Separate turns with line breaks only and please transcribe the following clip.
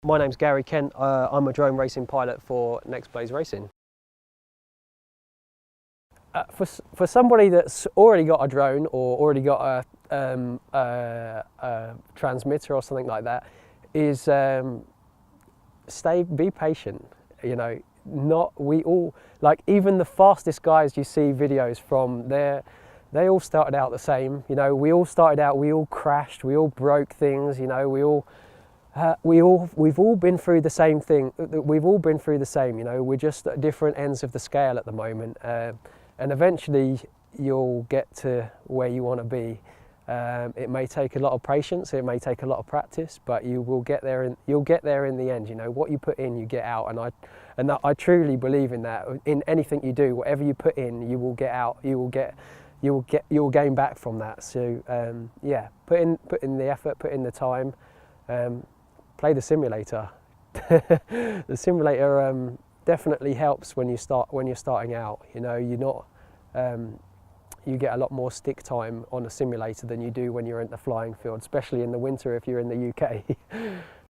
My name's Gary Kent. I'm a drone racing pilot for Next Blaze Racing. For somebody that's already got a drone or already got a transmitter or something like that, is be patient. You know, we all, like, even the fastest guys you see videos from, they all started out the same. You know, we all started out, we all crashed, we all broke things. You know, we've all been through the same thing. We've all been through the same. You know, we're just at different ends of the scale at the moment, and eventually you'll get to where you want to be. It may take a lot of patience. It may take a lot of practice, but you will get there. You'll get there in the end. You know, what you put in, you get out, and I truly believe in that. In anything you do, whatever you put in, you will get out. You will gain back from that. So yeah, put in the effort, put in the time. Play the simulator. The simulator definitely helps when you're starting out. You know, you get a lot more stick time on a simulator than you do when you're in the flying field, especially in the winter if you're in the UK.